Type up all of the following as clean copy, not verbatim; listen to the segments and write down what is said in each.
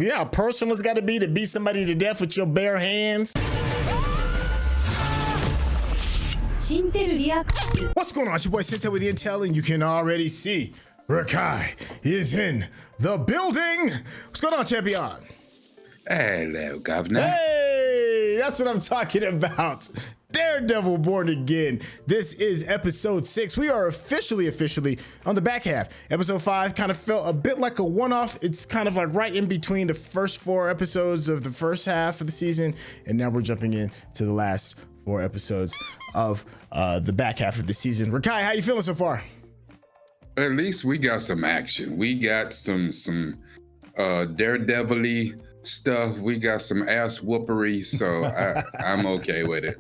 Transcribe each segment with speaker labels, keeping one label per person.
Speaker 1: You know how personal it's got to be to beat somebody to death with your bare hands? What's going on? It's your boy Syntell with the Intel, and you can already see Rekkai is in the building. What's going on, champion?
Speaker 2: Hello, governor.
Speaker 1: Hey, that's what I'm talking about. Daredevil Born Again. This is episode 6. We are officially on the back half. Episode 5 kind of felt a bit like a one-off. It's kind of like right in between the first 4 episodes of the first half of the season, and now we're jumping in to the last 4 episodes of the back half of the season. Rekkai, how you feeling so far?
Speaker 2: At least we got some action. We got some Daredevil-y stuff. We got some ass whoopery, so I'm okay with it.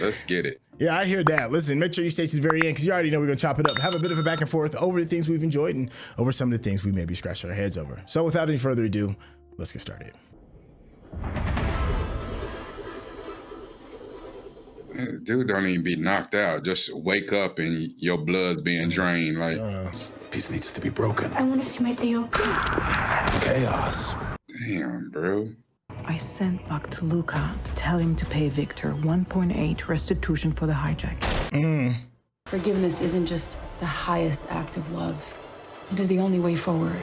Speaker 2: Let's get it.
Speaker 1: Yeah, I hear that. Listen, make sure you stay to the very end because you already know we're gonna chop it up, have a bit of a back and forth over the things we've enjoyed and over some of the things we may be scratching our heads over. So without any further ado, let's get started.
Speaker 2: Dude, don't even be knocked out. Just wake up and your blood's being drained. Like,
Speaker 3: peace needs to be broken.
Speaker 4: I want to see my Theo.
Speaker 3: Chaos.
Speaker 2: damn, bro.
Speaker 5: I sent back to Luca to tell him to pay Victor 1.8 restitution for the hijack.
Speaker 4: Forgiveness isn't just the highest act of love. It is the only way forward.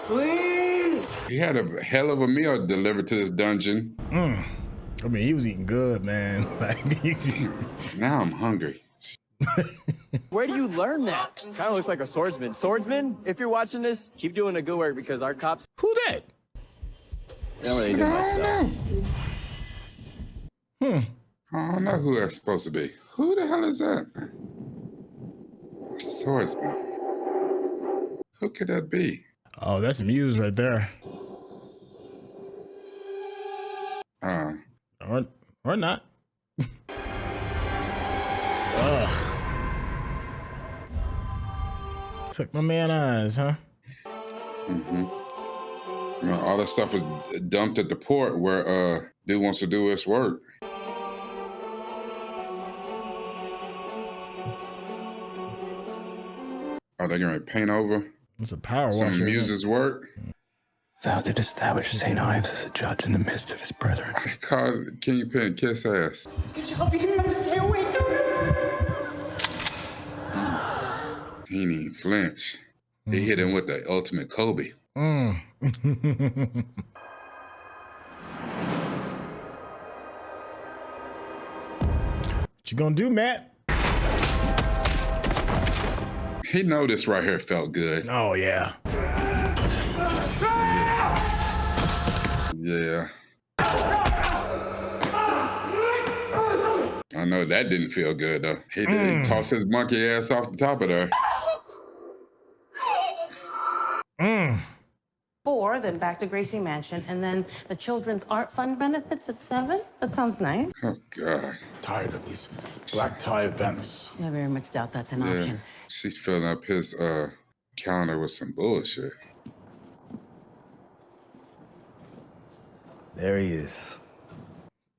Speaker 3: Please.
Speaker 2: He had a hell of a meal delivered to this dungeon.
Speaker 1: I mean, he was eating good, man.
Speaker 2: Now I'm hungry.
Speaker 6: Where do you learn that? Kind of looks like a swordsman. Swordsman, if you're watching this, keep doing the good work because our cops.
Speaker 1: Who that?
Speaker 6: I'm gonna eat it myself.
Speaker 2: I don't know who that's supposed to be. Who the hell is that? A swordsman. Who could that be?
Speaker 1: Oh, that's Muse right there. Or not. Ugh. Took my man eyes, huh?
Speaker 2: You know, all that stuff was dumped at the port where dude wants to do his work. Oh, they're gonna paint over
Speaker 1: It's a power
Speaker 2: some
Speaker 1: washer.
Speaker 2: Muse's work.
Speaker 3: Thou did establish St. Ives as a judge in the midst of his brethren.
Speaker 2: They called Kingpin kiss ass.
Speaker 4: Could you help me just have to stay away from him?
Speaker 2: He didn't even flinch. He hit him with the ultimate Kobe.
Speaker 1: What you gonna do, Matt?
Speaker 2: He know this right here felt good.
Speaker 1: Oh, yeah.
Speaker 2: Yeah. I know that didn't feel good though. He did. He tossed his monkey ass off the top of there.
Speaker 7: 4, then back to Gracie Mansion, and then the Children's Art Fund benefits at 7. That sounds nice.
Speaker 2: Oh God.
Speaker 3: Tired of these black tie events.
Speaker 7: I very much doubt that's an
Speaker 2: Yeah.
Speaker 7: option.
Speaker 2: She's filling up his calendar with some bullshit.
Speaker 6: There he is.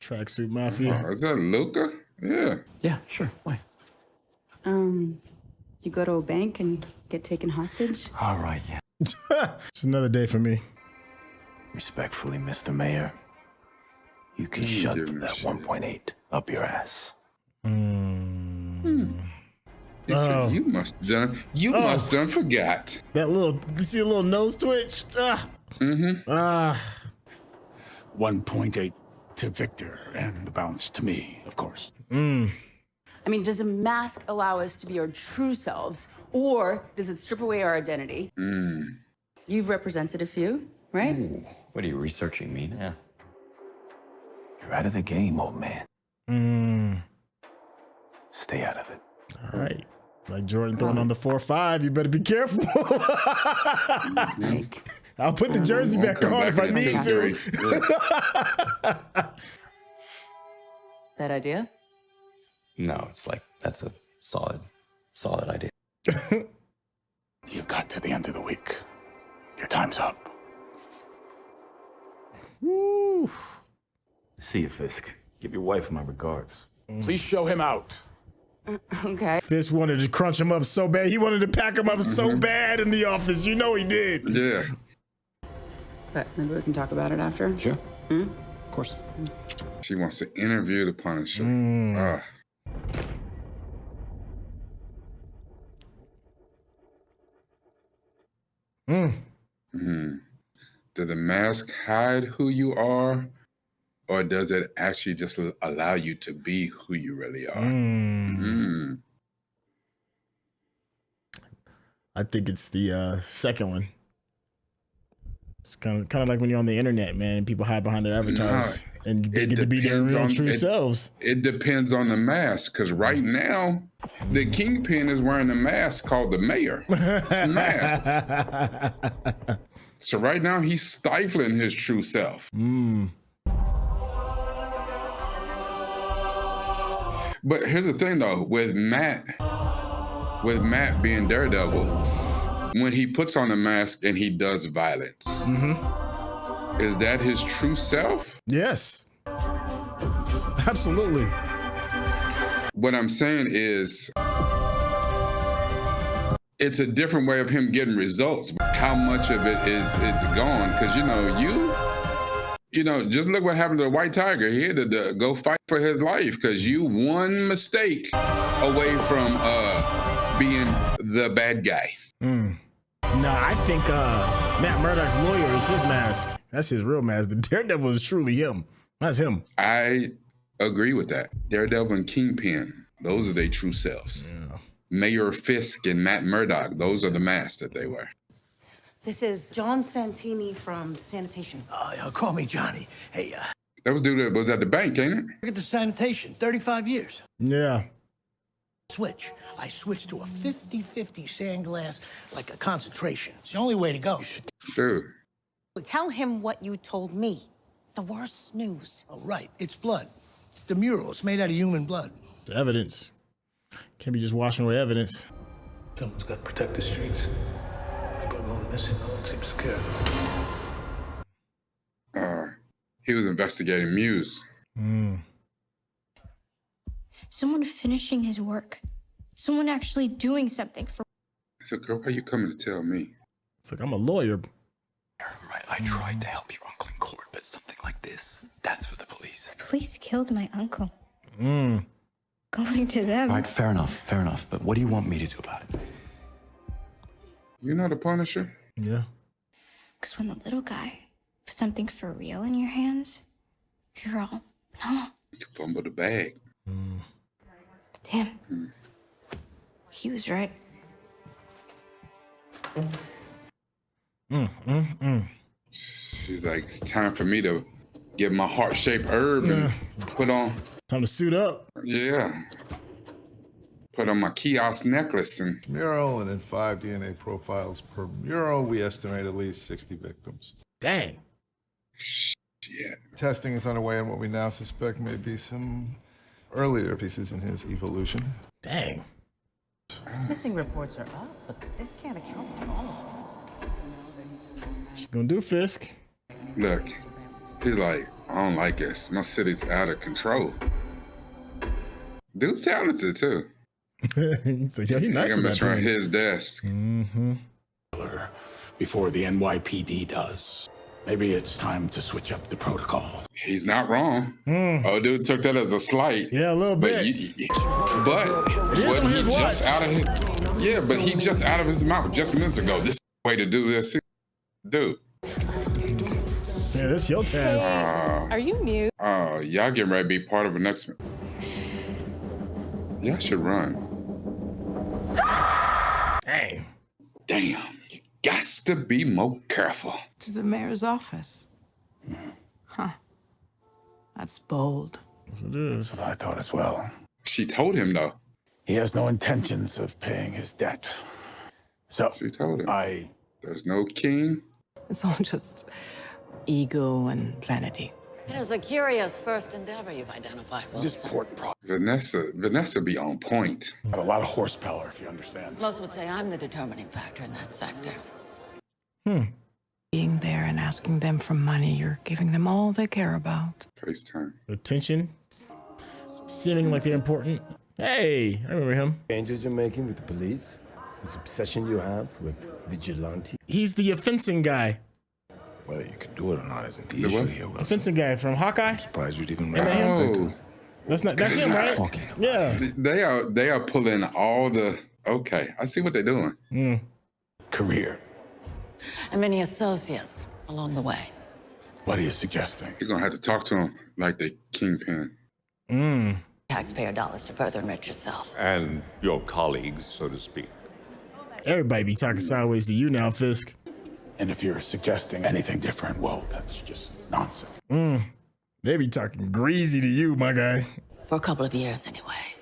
Speaker 1: Tracksuit Mafia.
Speaker 2: Oh, is that Luca? Yeah.
Speaker 3: Yeah, sure. Why?
Speaker 4: You go to a bank and get taken hostage?
Speaker 3: All right, yeah.
Speaker 1: It's another day for me.
Speaker 3: Respectfully, Mr. Mayor, you can shut
Speaker 2: give him
Speaker 3: that
Speaker 2: shit.
Speaker 3: 1.8 up your ass.
Speaker 2: He said, you must done forgot.
Speaker 1: That little, you see a little nose twitch?
Speaker 3: 1.8 to Victor, and the balance to me, of course.
Speaker 4: I mean, does a mask allow us to be our true selves, or does it strip away our identity? You've represented a few, right?
Speaker 8: What are you researching me? Yeah.
Speaker 3: You're out of the game, old man. Stay out of it.
Speaker 1: All right. Like Jordan throwing on the 4-5, you better be careful. I'll put the jersey
Speaker 2: Won't
Speaker 1: back
Speaker 2: come
Speaker 1: on
Speaker 2: back
Speaker 1: if I
Speaker 2: in
Speaker 1: need to.
Speaker 2: 10-3. Yeah.
Speaker 4: That idea?
Speaker 8: No, it's like that's a solid idea.
Speaker 3: You've got to the end of the week. Your time's up.
Speaker 1: Woo.
Speaker 9: See you, Fisk. Give your wife my regards. Please show him out.
Speaker 4: Okay.
Speaker 1: Fisk wanted to crunch him up so bad. He wanted to pack him up so bad in the office. You know he did.
Speaker 2: Yeah.
Speaker 4: But maybe we can talk about it after.
Speaker 8: Sure.
Speaker 4: Hmm?
Speaker 8: Of course.
Speaker 2: She wants to interview the Punisher. Does the mask hide who you are, or does it actually just allow you to be who you really are?
Speaker 1: I think it's the second one. It's kind of like when you're on the internet, man, and people hide behind their avatars and they get to be their real true selves.
Speaker 2: It depends on the mask, because right now, the Kingpin is wearing a mask called the Mayor. It's a mask. So right now, he's stifling his true self. But here's the thing, though, with Matt being Daredevil, when he puts on a mask and he does violence, is that his true self?
Speaker 1: Yes, absolutely.
Speaker 2: What I'm saying is, it's a different way of him getting results. How much of it is gone? Because just look what happened to the White Tiger. He had to go fight for his life because you one mistake away from being the bad guy.
Speaker 1: No, I think Matt Murdock's lawyer is his mask. That's his real mask. The Daredevil is truly him. That's him.
Speaker 2: I agree with that. Daredevil and Kingpin, those are their true selves.
Speaker 1: Yeah.
Speaker 2: Mayor Fisk and Matt Murdock, those are the masks that they wear.
Speaker 7: This is John Santini from sanitation.
Speaker 10: Call me Johnny. Hey,
Speaker 2: That was dude that was at the bank, ain't it?
Speaker 10: look at the sanitation, 35 years.
Speaker 1: Yeah.
Speaker 10: Switch. I switched to a 50-50 sandglass, like a concentration. It's the only way to go.
Speaker 2: Dude.
Speaker 7: Tell him what you told me. The worst news.
Speaker 10: Oh, right. It's blood. It's the mural. It's made out of human blood.
Speaker 1: It's evidence. Can't be just washing away evidence.
Speaker 10: Someone's got to protect the streets. People are going missing. No one seems to care.
Speaker 2: He was investigating Muse.
Speaker 11: Someone finishing his work. Someone actually doing something for.
Speaker 2: So, girl, why are you coming to tell me?
Speaker 1: It's like, I'm a lawyer.
Speaker 8: Right, I tried to help your uncle in court, but something like this, that's for the police.
Speaker 11: The police killed my uncle. Going to them.
Speaker 8: All right, fair enough. But what do you want me to do about it?
Speaker 2: You know the Punisher?
Speaker 1: Yeah.
Speaker 11: Because when the little guy put something for real in your hands, you're all, no.
Speaker 2: You fumble the bag.
Speaker 11: Damn. He was right.
Speaker 2: She's like, it's time for me to get my heart-shaped herb and put on.
Speaker 1: Time to suit up.
Speaker 2: Yeah. Put on my kiosk necklace and.
Speaker 12: Mural, and in 5 DNA profiles per mural, we estimate at least 60 victims.
Speaker 1: Dang.
Speaker 2: Shit.
Speaker 12: Testing is underway on what we now suspect may be some earlier pieces in his evolution.
Speaker 1: Dang.
Speaker 7: Missing reports are up, but this can't account for all of them.
Speaker 1: What you gonna do, Fisk?
Speaker 2: Look, he's like, I don't like this. My city's out of control. Dude's talented too.
Speaker 1: So, yeah, he's nice.
Speaker 2: He can mess around his desk.
Speaker 3: Before the NYPD does. Maybe it's time to switch up the protocol.
Speaker 2: He's not wrong. Oh, dude took that as a slight.
Speaker 1: Yeah, a little bit.
Speaker 2: But he just out of his. Yeah, but he just out of his mouth just minutes ago. This is the way to do this, dude.
Speaker 1: Yeah, that's your task.
Speaker 7: Are you mute?
Speaker 2: Oh, y'all getting ready to be part of the next. Y'all should run.
Speaker 1: Dang.
Speaker 2: Damn. You got to be more careful.
Speaker 5: To the mayor's office. Huh. That's bold.
Speaker 1: It is.
Speaker 3: That's what I thought as well.
Speaker 2: She told him, though.
Speaker 3: He has no intentions of paying his debt. So
Speaker 2: She told him. There's no king.
Speaker 5: It's all just ego and vanity.
Speaker 13: It is a curious first endeavor you've identified, Wilson.
Speaker 3: this port product
Speaker 2: Vanessa be on point.
Speaker 3: got a lot of horsepower, if you understand.
Speaker 13: Most would say I'm the determining factor in that sector.
Speaker 5: Being there and asking them for money, you're giving them all they care about.
Speaker 2: FaceTime.
Speaker 1: Attention. Seeming like they're important. Hey, I remember him.
Speaker 14: Changes you're making with the police, this obsession you have with vigilante.
Speaker 1: He's the fencing guy.
Speaker 14: Whether you can do it or not isn't the
Speaker 2: The
Speaker 14: issue
Speaker 2: what?
Speaker 14: here.
Speaker 1: The fencing guy from Hawkeye.
Speaker 14: Surprised you'd even
Speaker 2: Oh,
Speaker 1: That's him, right? Yeah.
Speaker 2: they are pulling all the. Okay, I see what they're doing.
Speaker 3: Career.
Speaker 13: And many associates along the way.
Speaker 3: What are you suggesting?
Speaker 2: You're gonna have to talk to him like the Kingpin.
Speaker 13: Taxpayer dollars to further enrich yourself.
Speaker 15: And your colleagues, so to speak.
Speaker 1: Everybody be talking sideways to you now, Fisk.
Speaker 3: And if you're suggesting anything different, well, that's just nonsense.
Speaker 1: They be talking greasy to you, my guy.
Speaker 13: For a couple of years, anyway.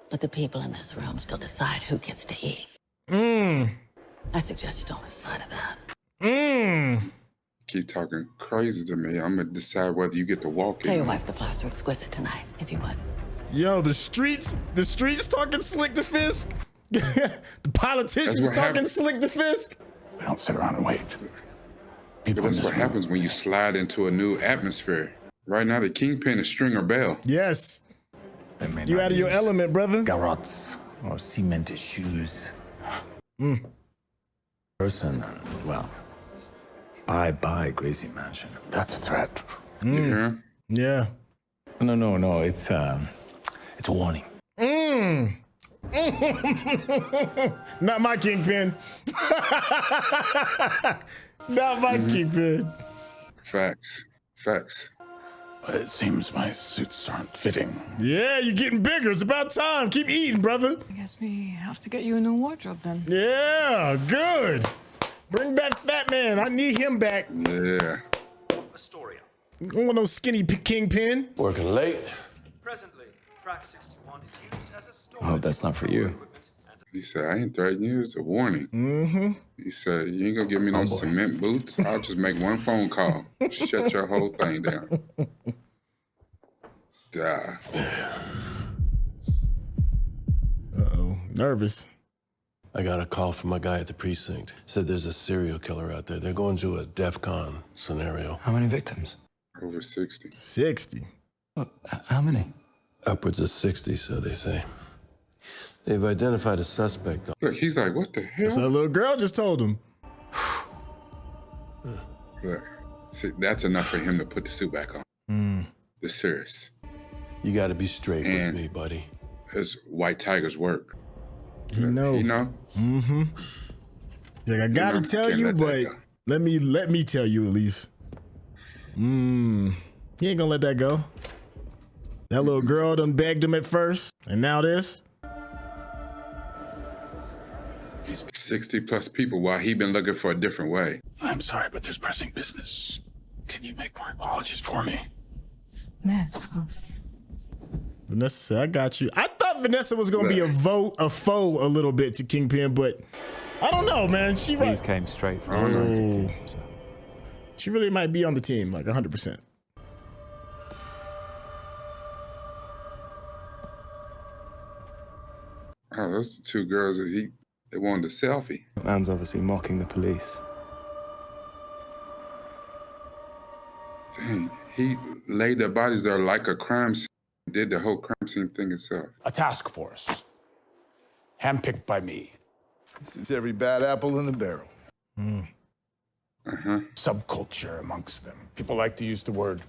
Speaker 13: But the people in this room still decide who gets to eat. I suggest you don't lose sight of that.
Speaker 2: Keep talking crazy to me. I'm gonna decide whether you get to walk
Speaker 13: Tell
Speaker 2: in.
Speaker 13: your wife the flowers are exquisite tonight, if you would.
Speaker 1: Yo, the streets talking slick to Fisk. The politicians talking
Speaker 2: happens.
Speaker 1: slick to Fisk.
Speaker 3: We don't sit around and wait.
Speaker 2: But that's what happens when you slide into a new atmosphere. Right now, the Kingpin is Stringer Bell.
Speaker 1: Yes.
Speaker 14: They may
Speaker 1: You
Speaker 14: not
Speaker 1: out of your
Speaker 14: use
Speaker 1: element, brother.
Speaker 14: garrots or cemented shoes. Person, well, bye, Gracie Mansion.
Speaker 3: That's a threat.
Speaker 2: Yeah.
Speaker 1: Yeah.
Speaker 14: No, it's a warning.
Speaker 1: Not my Kingpin. Not my Kingpin.
Speaker 2: Facts.
Speaker 3: But it seems my suits aren't fitting.
Speaker 1: Yeah, you're getting bigger. It's about time. Keep eating, brother.
Speaker 5: I guess we have to get you a new wardrobe then.
Speaker 1: Yeah, good. Bring back Fat Man. I need him back.
Speaker 2: Yeah.
Speaker 16: Astoria.
Speaker 1: I don't want no skinny Kingpin.
Speaker 16: Working late. Presently, track 61 is used as a storage.
Speaker 8: I hope that's not for you.
Speaker 2: He said, I ain't threatening you. It's a warning. He said, you ain't gonna give me no cement boots. I'll just make one phone call. Shut your whole thing down. Die.
Speaker 1: Uh-oh. Nervous.
Speaker 17: I got a call from my guy at the precinct. Said there's a serial killer out there. They're going to a DEFCON scenario.
Speaker 8: How many victims?
Speaker 2: Over 60.
Speaker 1: 60.
Speaker 8: How many?
Speaker 17: Upwards of 60, so they say. They've identified a suspect.
Speaker 2: Look, he's like, what the hell?
Speaker 1: So a little girl just told him.
Speaker 2: Look, see, that's enough for him to put the suit back on. It's serious.
Speaker 17: You got to be straight with me, buddy.
Speaker 2: His White Tigers work.
Speaker 1: He know.
Speaker 2: You know?
Speaker 1: He's like, I gotta tell you, but let me tell you at least. He ain't gonna let that go. That little girl done begged him at first, and now this.
Speaker 2: 60 plus people while he been looking for a different way.
Speaker 3: I'm sorry, but there's pressing business. Can you make my apologies for me?
Speaker 5: Yes, of course.
Speaker 1: Vanessa said, I got you. I thought Vanessa was gonna be a foe a little bit to Kingpin, but I don't know, man. She
Speaker 18: These came straight from our forensic team. So.
Speaker 1: She really might be on the team, like 100%.
Speaker 2: Oh, those are two girls that they wanted a selfie.
Speaker 18: Man's obviously mocking the police.
Speaker 2: Dang, he laid their bodies there like a crime scene. Did the whole crime scene thing himself.
Speaker 3: A task force. Handpicked by me.
Speaker 12: This is every bad apple in the barrel.
Speaker 3: Subculture amongst them. People like to use the word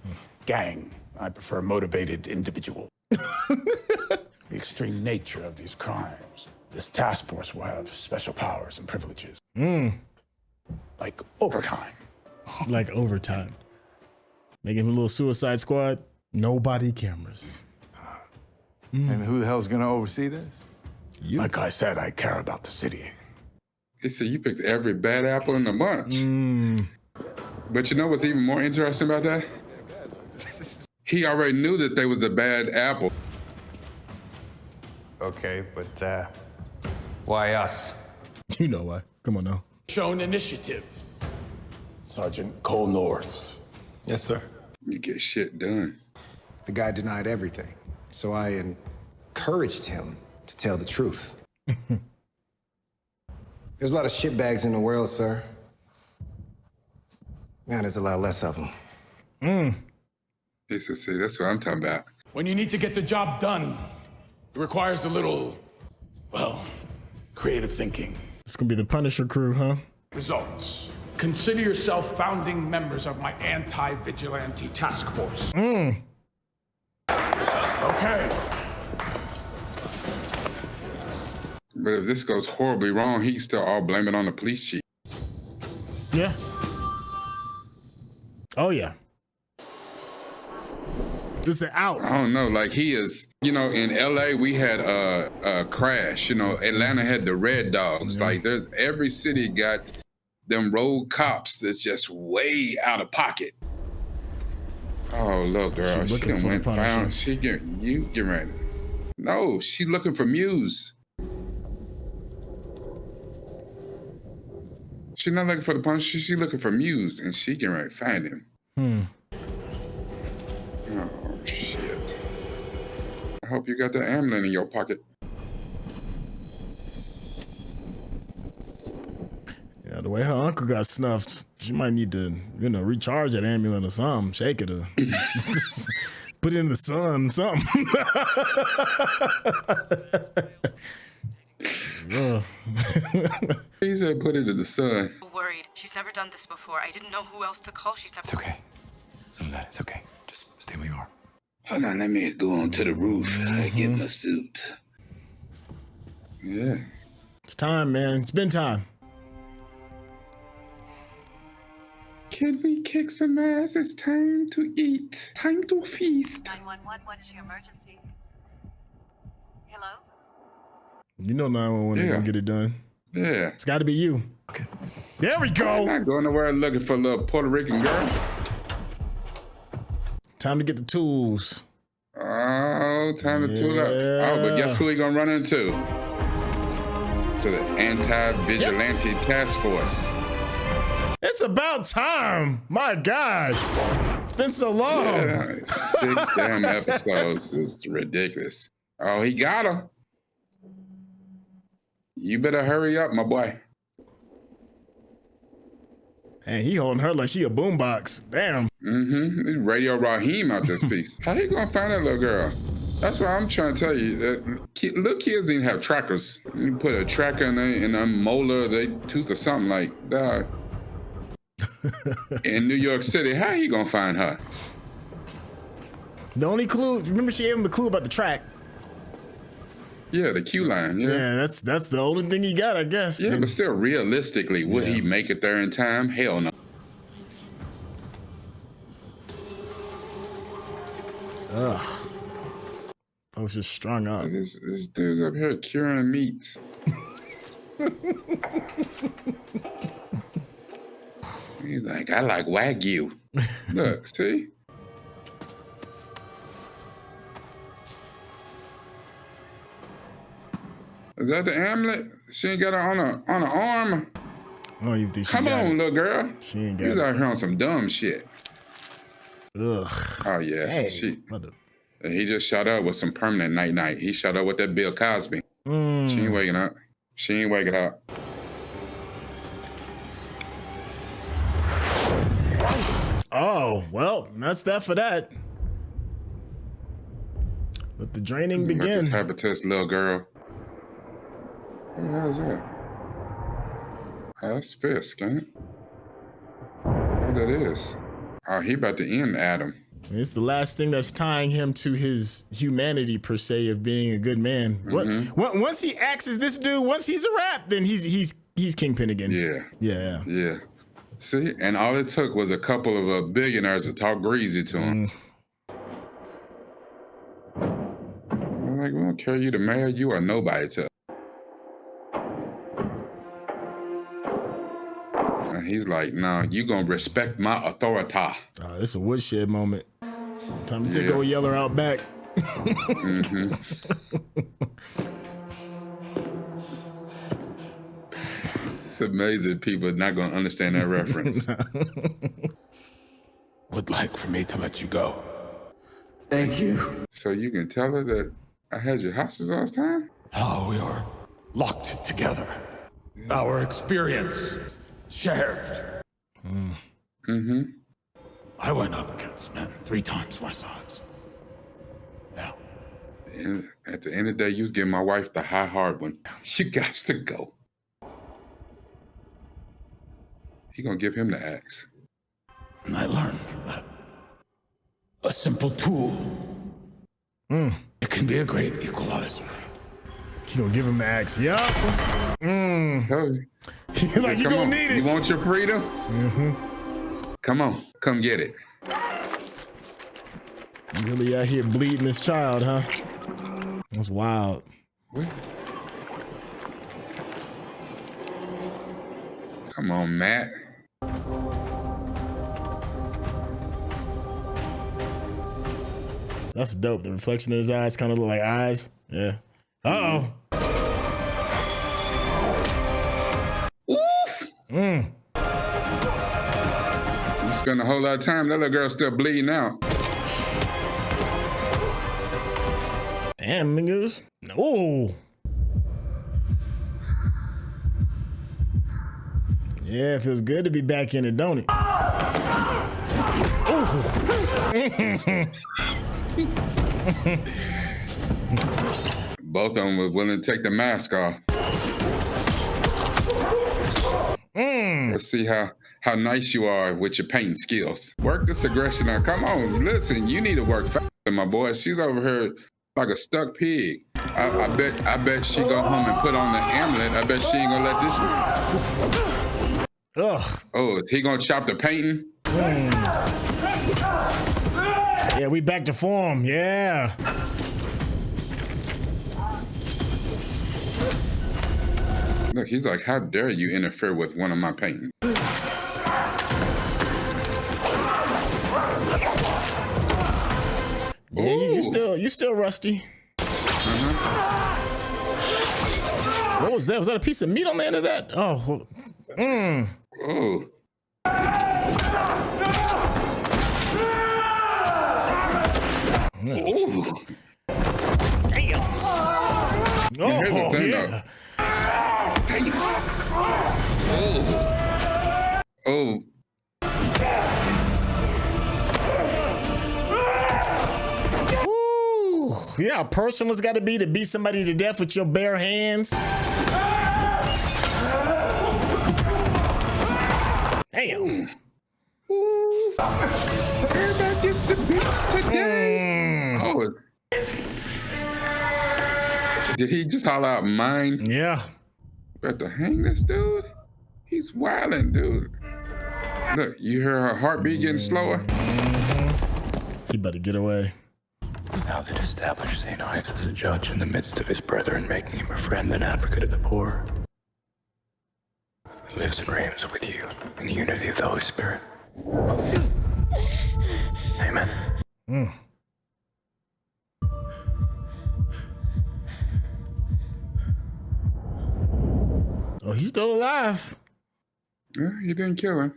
Speaker 3: gang. I prefer motivated individual. The extreme nature of these crimes. This task force will have special powers and privileges. Like overtime.
Speaker 1: Like overtime. Making him a little Suicide Squad. No body cameras.
Speaker 12: And who the hell's gonna oversee this?
Speaker 1: You.
Speaker 3: Like I said, I care about the city.
Speaker 2: He said you picked every bad apple in the bunch. But you know what's even more interesting about that? He already knew that they was the bad apple.
Speaker 19: Okay, but why us?
Speaker 1: You know why. Come on now.
Speaker 3: Shown initiative. Sergeant Cole North.
Speaker 19: Yes, sir.
Speaker 2: You get shit done.
Speaker 20: The guy denied everything, so I encouraged him to tell the truth. There's a lot of shitbags in the world, sir. Man, there's a lot less of them.
Speaker 2: He said, see, that's what I'm talking about.
Speaker 3: When you need to get the job done, it requires a little, well, creative thinking.
Speaker 1: It's gonna be the Punisher crew, huh?
Speaker 3: Results. Consider yourself founding members of my anti-vigilante task force. Okay.
Speaker 2: But if this goes horribly wrong, he can still all blame it on the police chief.
Speaker 1: Yeah. Oh, yeah. This is out.
Speaker 2: I don't know. Like he is, in LA, we had a crash. Atlanta had the Red Dogs.
Speaker 1: Yeah.
Speaker 2: Like every city got them road cops that's just way out of pocket. Oh, look, girl. She done went found. She get ready. No, she looking for Muse. She's not looking for the punch. She's looking for Muse, and she getting ready to find him. Oh, shit. I hope you got that amulet in your pocket.
Speaker 1: Yeah, the way her uncle got snuffed, she might need to, recharge that amulet or something, shake it or put it in the sun, something.
Speaker 2: He said put it in the sun.
Speaker 21: Worried. She's never done this before. I didn't know who else to call. She's never.
Speaker 8: It's okay. Some of that, it's okay. Just stay where you are.
Speaker 2: Hold on, let me go on to the roof. Get my suit. Yeah.
Speaker 1: It's time, man. It's been time.
Speaker 2: Can we kick some ass? It's time to eat. Time to feast.
Speaker 21: 911, what's your emergency? Hello?
Speaker 1: You know 911 gonna get it done.
Speaker 2: Yeah.
Speaker 1: It's got to be you.
Speaker 8: Okay.
Speaker 1: There we go.
Speaker 2: I'm not going nowhere looking for a little Puerto Rican girl.
Speaker 1: Time to get the tools.
Speaker 2: Oh, time to tool up. Oh, but guess who he gonna run into? To the anti-vigilante task force.
Speaker 1: It's about time. My God. It's been so long.
Speaker 2: Yeah, 6 damn episodes. It's ridiculous. Oh, he got her. You better hurry up, my boy.
Speaker 1: And he holding her like she a boombox. Damn.
Speaker 2: Radio Raheem out this piece. How he gonna find that little girl? That's what I'm trying to tell you. Little kids didn't have trackers. You put a tracker in a molar, they tooth or something like that. In New York City, how he gonna find her?
Speaker 1: The only clue, remember she gave him the clue about the track.
Speaker 2: Yeah, the Q line.
Speaker 1: Yeah, that's the only thing he got, I guess.
Speaker 2: Yeah, but still, realistically, would he make it there in time? Hell no.
Speaker 1: Ugh. I was just strung up.
Speaker 2: This dude's up here curing meats. He's like, I like Wagyu. Look, see? Is that the amulet? She ain't got it on her arm.
Speaker 1: Oh, you think she
Speaker 2: Come
Speaker 1: got
Speaker 2: on,
Speaker 1: it?
Speaker 2: little girl.
Speaker 1: She ain't got
Speaker 2: He's
Speaker 1: it.
Speaker 2: out here on some dumb shit.
Speaker 1: Ugh.
Speaker 2: Oh yeah.
Speaker 1: Hey,
Speaker 2: He just shut up with some permanent night. He shut up with that Bill Cosby. She ain't waking up. She ain't waking up.
Speaker 1: Oh, well, that's that for that. Let the draining begin.
Speaker 2: This habitus, little girl. What the hell is that? Oh, that's Fisk, ain't it? What that is? Oh, he about to end Adam.
Speaker 1: It's the last thing that's tying him to his humanity, per se, of being a good man. Once he axes this dude, once he's a wrap, then he's Kingpin again. Yeah.
Speaker 2: See, and all it took was a couple of billionaires to talk greasy to him. I'm like, we don't care you the mayor, you are nobody to. And he's like, no, you gonna respect my authority.
Speaker 1: It's a woodshed moment. Time to take old Yeller out back.
Speaker 2: It's amazing people are not gonna understand that reference.
Speaker 3: Would like for me to let you go.
Speaker 2: Thank you. So you can tell her that I had your hostage all this time?
Speaker 3: Oh, we are locked together. Our experience shared. I went up against men 3 times my size. Now.
Speaker 2: And at the end of the day, you was giving my wife the high hard one. You got to go. He gonna give him the axe.
Speaker 3: And I learned that a simple tool, it can be a great equalizer.
Speaker 1: He gonna give him the axe. Yup. He's like, you gonna need it.
Speaker 2: You want your freedom? Come on, come get it.
Speaker 1: You really out here bleeding this child, huh? That's wild.
Speaker 2: What? Come on, Matt.
Speaker 1: That's dope. The reflection in his eyes kind of look like eyes. Yeah. Uh-oh.
Speaker 2: You spend a whole lot of time. That little girl's still bleeding out.
Speaker 1: Damn, niggas. No. Yeah, it feels good to be back in it, don't it?
Speaker 2: Both of them were willing to take the mask off. Let's see how nice you are with your painting skills. Work this aggression out. Come on, listen, you need to work faster, my boy. She's over here like a stuck pig. I bet she go home and put on the amulet. I bet she ain't gonna let this.
Speaker 1: Ugh.
Speaker 2: Oh, is he gonna chop the painting?
Speaker 1: Yeah, we back to form. Yeah.
Speaker 2: Look, he's like, how dare you interfere with one of my paintings?
Speaker 1: Yeah, you still rusty. What was that? Was that a piece of meat on the end of that? Oh.
Speaker 2: Oh.
Speaker 1: Ooh. Damn. Oh,
Speaker 2: here's the thing, though. Oh.
Speaker 1: Ooh. Yeah, how personal it's got to be to beat somebody to death with your bare hands. Damn.
Speaker 2: Everybody gets the beats today. Oh. Did he just holler out mine?
Speaker 1: Yeah.
Speaker 2: About to hang this dude? He's wilding, dude. Look, you hear her heartbeat getting slower?
Speaker 1: He better get away.
Speaker 8: How did establish St. Ives as a judge in the midst of his brethren, making him a friend and advocate of the poor. He lives and reigns with you in the unity of the Holy Spirit. Amen.
Speaker 1: Oh, he's still alive.
Speaker 2: Yeah, you didn't kill him.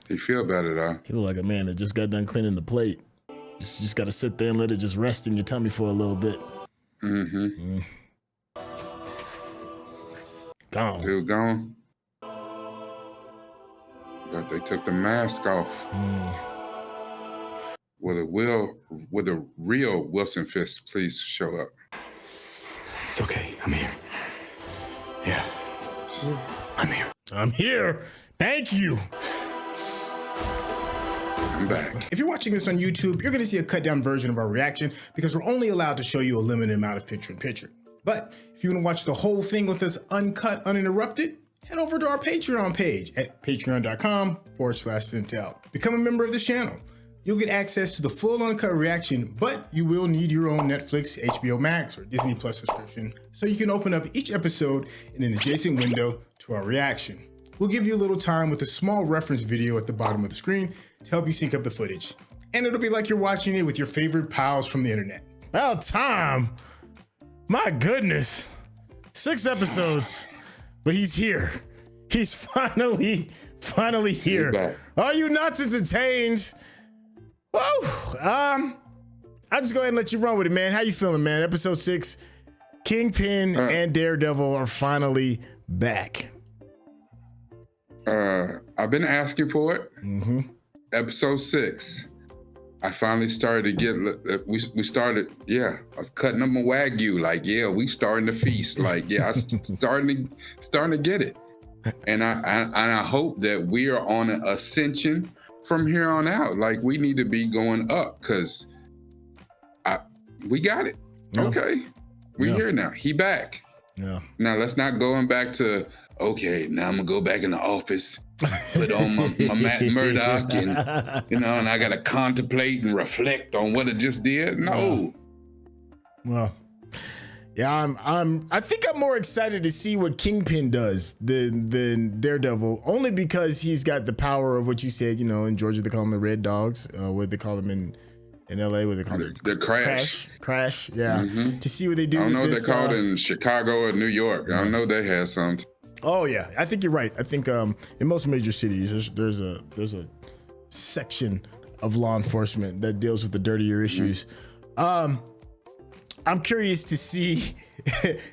Speaker 2: He feel better though.
Speaker 1: He look like a man that just got done cleaning the plate. Just got to sit there and let it just rest in your tummy for a little bit. Gone.
Speaker 2: Dude gone. But they took the mask off. Will the real Wilson Fisk please show up?
Speaker 8: It's okay. I'm here. Yeah. I'm here.
Speaker 1: I'm here. Thank you.
Speaker 2: I'm back.
Speaker 1: If you're watching this on YouTube, you're going to see a cut down version of our reaction because we're only allowed to show you a limited amount of picture-in-picture. But if you want to watch the whole thing with us uncut, uninterrupted, head over to our Patreon page at patreon.com/Syntell. Become a member of this channel. You'll get access to the full uncut reaction, but you will need your own Netflix, HBO Max, or Disney Plus subscription so you can open up each episode in an adjacent window to our reaction. We'll give you a little time with a small reference video at the bottom of the screen to help you sync up the footage. And it'll be like you're watching it with your favorite pals from the internet. About time. My goodness. 6 episodes, but he's here. He's finally here. Are you not entertained? Whoa. I'll just go ahead and let you run with it, man. How you feeling, man? Episode 6, Kingpin and Daredevil are finally back.
Speaker 2: I've been asking for it. Episode 6. I finally started to get, we started, I was cutting up my Wagyu, like, we starting to feast, like, I starting to get it. And I hope that we are on an ascension from here on out. Like, we need to be going up, because we got it.
Speaker 1: Yeah.
Speaker 2: Okay, we here now. He back.
Speaker 1: Yeah.
Speaker 2: Now let's not going back to, okay, now I'm gonna go back in the office, put on my Matt Murdock, and and I gotta contemplate and reflect on what it just did. No.
Speaker 1: Well, yeah, I think I'm more excited to see what Kingpin does than Daredevil, only because he's got the power of what you said. In Georgia they call them the Red Dogs. What they call them in LA, what they call it?
Speaker 2: The Crash.
Speaker 1: Crash. Yeah. Mm-hmm. To see what they do.
Speaker 2: I don't know
Speaker 1: with
Speaker 2: what
Speaker 1: this,
Speaker 2: they call it in Chicago or New York. I know they have some.
Speaker 1: Oh yeah, I think you're right. I think in most major cities there's a section of law enforcement that deals with the dirtier issues. I'm curious to see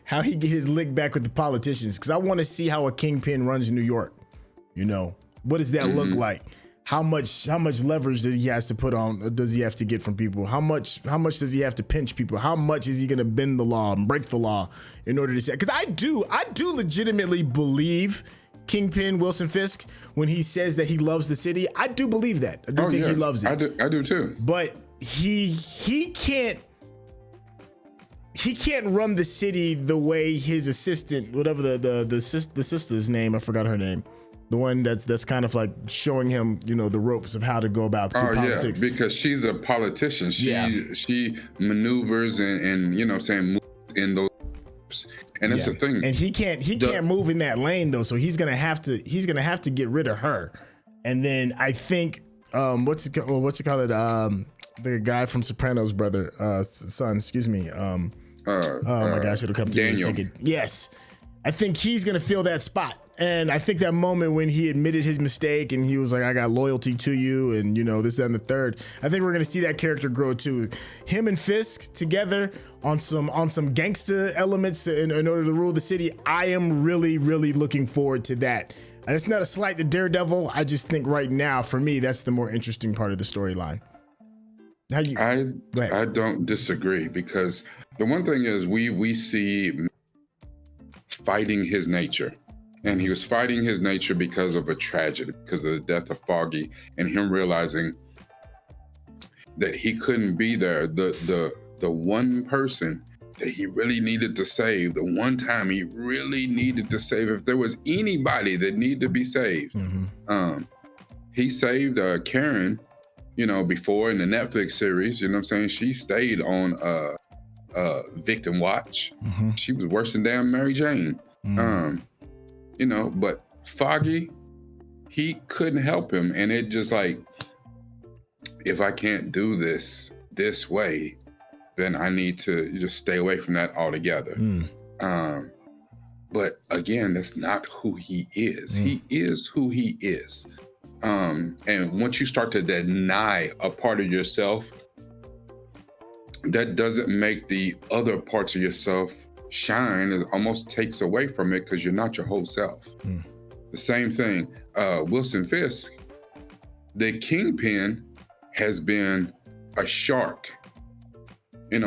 Speaker 1: how he get his lick back with the politicians, because I want to see how a Kingpin runs New York. What does that look like? How much leverage does he has to put on? Does he have to get from people? How much does he have to pinch people? How much is he going to bend the law and break the law in order to say? Because I do legitimately believe Kingpin Wilson Fisk when he says that he loves the city. I do believe that. I do think he loves it.
Speaker 2: I do too.
Speaker 1: But he can't run the city the way his assistant, whatever the sister's name, I forgot her name. The one that's kind of like showing him, the ropes of how to go about politics.
Speaker 2: Yeah, because she's a politician. She maneuvers and moves in those, and that's the thing.
Speaker 1: And he can't move in that lane though, so he's gonna have to get rid of her. And then I think what's it called? The guy from Sopranos' son. Excuse me. Oh my gosh, it'll come to me in a second. Yes, I think he's gonna fill that spot. And I think that moment when he admitted his mistake and he was like, I got loyalty to you, and this, that, and the third, I think we're gonna see that character grow too. Him and Fisk together on some gangster elements in order to rule the city. I am really, really looking forward to that. And it's not a slight to Daredevil. I just think right now, for me, that's the more interesting part of the storyline.
Speaker 2: I don't disagree, because the one thing is we see fighting his nature. And he was fighting his nature because of a tragedy, because of the death of Foggy, and him realizing that he couldn't be there. The one person that he really needed to save, the one time he really needed to save, if there was anybody that needed to be saved, he saved Karen, before in the Netflix series, she stayed on victim watch. She was worse than damn Mary Jane. But Foggy, he couldn't help him. And it just like, if I can't do this way, then I need to just stay away from that altogether. But again, that's not who he is. He is who he is. And once you start to deny a part of yourself, that doesn't make the other parts of yourself shine. It almost takes away from it, because you're not your whole self. The same thing, Wilson Fisk, the Kingpin has been a shark, in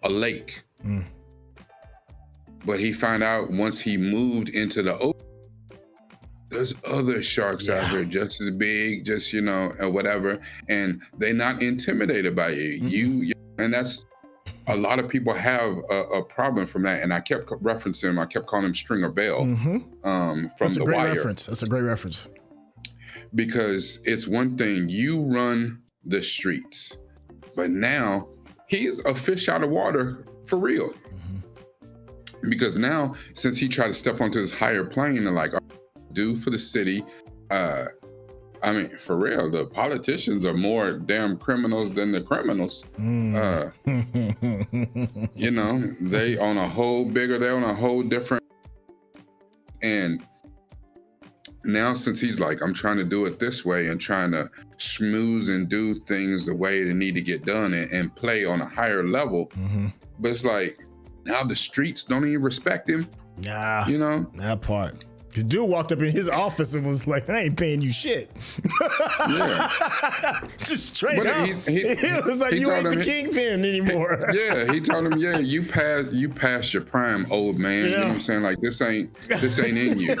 Speaker 2: a lake. But he found out once he moved into the ocean, there's other sharks out there just as big, just, and whatever. And they're not intimidated by you. And that's, a lot of people have a problem from that, and I kept referencing him. I kept calling him Stringer Bell from The Wire.
Speaker 1: That's a great reference.
Speaker 2: Because it's one thing, you run the streets, but now he's a fish out of water for real. Because now, since he tried to step onto this higher plane and do for the city, for real, the politicians are more damn criminals than the criminals. They on a whole different. And now, since he's like, I'm trying to do it this way and trying to schmooze and do things the way they need to get done and play on a higher level. But it's like, now the streets don't even respect him.
Speaker 1: Nah, that part. The dude walked up in his office and was like, I ain't paying you shit.
Speaker 2: Yeah.
Speaker 1: Just straight
Speaker 2: But
Speaker 1: up. He was like, you ain't the Kingpin anymore.
Speaker 2: Yeah, he told him, yeah, you passed your prime, old man. You know what I'm saying? Like, this ain't in you.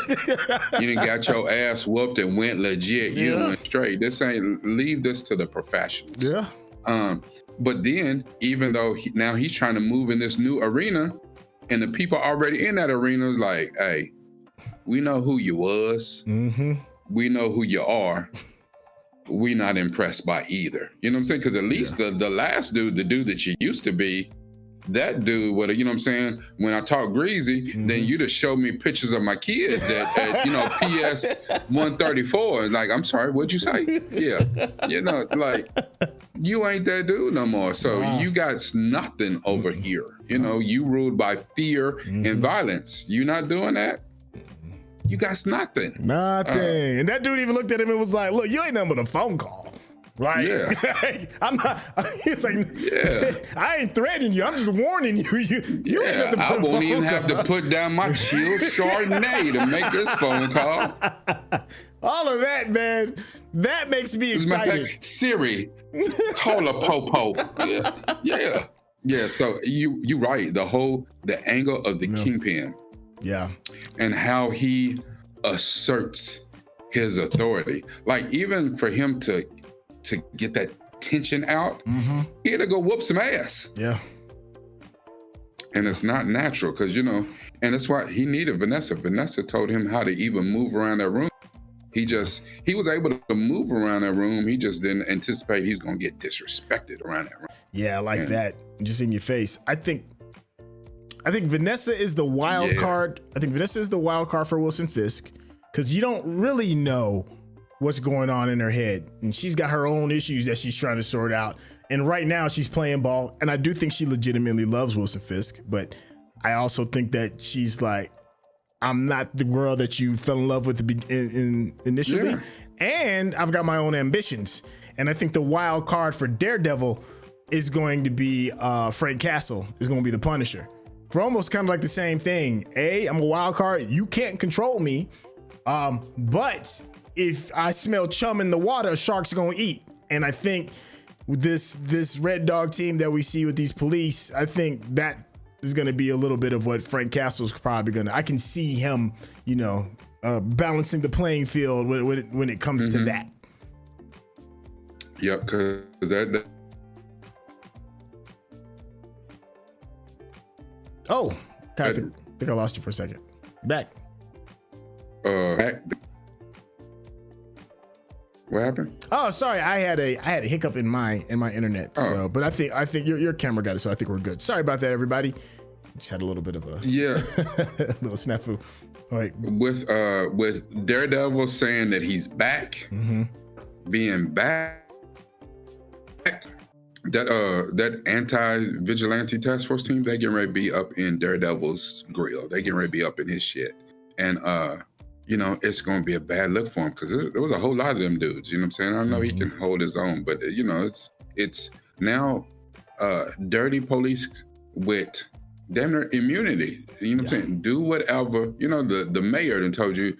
Speaker 2: You done got your ass whooped and went legit. You done went straight. Leave this to the professionals.
Speaker 1: Yeah.
Speaker 2: But then, even though now he's trying to move in this new arena, and the people already in that arena is like, hey, we know who you was. We know who you are. We not impressed by either. You know what I'm saying? Because at least the last dude, the dude that you used to be, that dude would have, you know what I'm saying? When I talk greasy, then you'd have showed me pictures of my kids at PS 134. Like, I'm sorry, what'd you say? Yeah. You know, like, you ain't that dude no more. So you got nothing over here. You know, you ruled by fear and violence. You not doing that? You got nothing.
Speaker 1: Nothing. And that dude even looked at him and was like, look, you ain't nothing but a phone call. Right?
Speaker 2: Yeah.
Speaker 1: I'm not, it's like, I ain't threatening you. I'm just warning you. You ain't nothing but
Speaker 2: I
Speaker 1: a
Speaker 2: won't even
Speaker 1: phone
Speaker 2: have
Speaker 1: call.
Speaker 2: to put down my chilled Chardonnay to make this phone call.
Speaker 1: All of that, man, that makes me excited.
Speaker 2: Siri, call a popo. Yeah. So you right. The angle of the Kingpin.
Speaker 1: Yeah. And
Speaker 2: how he asserts his authority. Like, even for him to get that tension out, he had to go whoop some ass.
Speaker 1: Yeah.
Speaker 2: And it's not natural because, you know, and that's why he needed Vanessa. Vanessa told him how to even move around that room. He was able to move around that room. He just didn't anticipate he was going to get disrespected around that room.
Speaker 1: Yeah, like that. Just in your face. I think Vanessa is the wild card. I think Vanessa is the wild card for Wilson Fisk because you don't really know what's going on in her head. And she's got her own issues that she's trying to sort out. And right now she's playing ball. And I do think she legitimately loves Wilson Fisk. But I also think that she's like, I'm not the girl that you fell in love with initially. Yeah. And I've got my own ambitions. And I think the wild card for Daredevil is going to be Frank Castle, is going to be the Punisher. For almost kind of like the same thing. I'm a wild card. You can't control me. But if I smell chum in the water, a shark's going to eat. And I think with this Red Dog team that we see with these police, I think that is going to be a little bit of what Frank Castle's probably going to. I can see him, balancing the playing field when it comes to that.
Speaker 2: Yep, because that.
Speaker 1: Oh, I think I lost you for a second. Back.
Speaker 2: Back. What happened?
Speaker 1: Oh, sorry. I had a hiccup in my internet. Oh. So, but I think your camera got it. So I think we're good. Sorry about that, everybody. Just had a little bit of a little snafu. All right.
Speaker 2: With Daredevil saying that he's back, being back. That anti-vigilante task force team, they getting ready to be up in Daredevil's grill. They getting ready to be up in his shit. And, it's going to be a bad look for him because there was a whole lot of them dudes. You know what I'm saying? I know he can hold his own, but, it's now dirty police with damn near immunity. You know what I'm saying? Do whatever. The mayor done told you,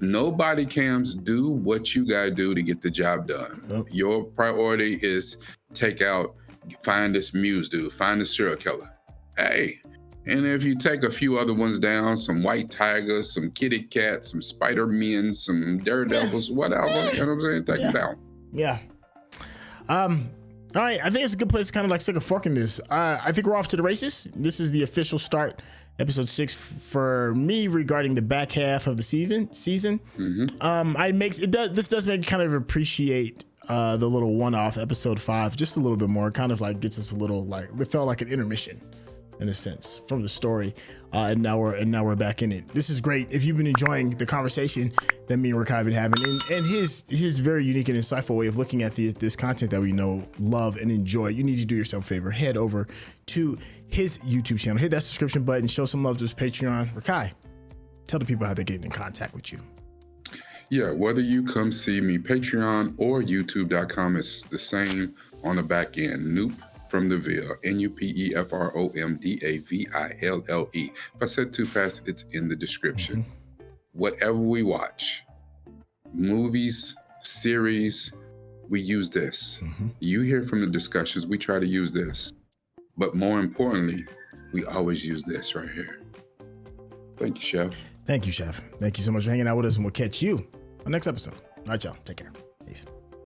Speaker 2: nobody cams, do what you got to do to get the job done. Yep. Your priority is find this Muse dude, find the serial killer. Hey, and if you take a few other ones down, some white tigers, some kitty cats, some Spider-Men, some Daredevils, whatever, you know what I'm saying? Take them down.
Speaker 1: Yeah. All right, I think it's a good place to kind of like stick a fork in this. I think we're off to the races. This is the official start, episode 6 for me regarding the back half of the season. This does make me kind of appreciate the little one-off episode 5 just a little bit more. It kind of like gets us a little like, it felt like an intermission in a sense from the story, and now we're back in it. This is great. If you've been enjoying the conversation that me and Rekkai have been having, and his very unique and insightful way of looking at this content that we know, love, and enjoy, you need to do yourself a favor. Head over to his YouTube channel, hit that subscription button, show some love to his Patreon. Rekkai, tell the people how they get in contact with you.
Speaker 2: Yeah, whether you come see me, Patreon or YouTube.com, it's the same on the back end. Noop from the Ville, NUPEFROMDAVILLE. If I said too fast, it's in the description. whatever we watch, movies, series, we use this. You hear from the discussions, we try to use this. But more importantly, we always use this right here. Thank you, Chef.
Speaker 1: Thank you, Chef. Thank you so much for hanging out with us, and we'll catch you on the next episode. All right, y'all. Take care. Peace.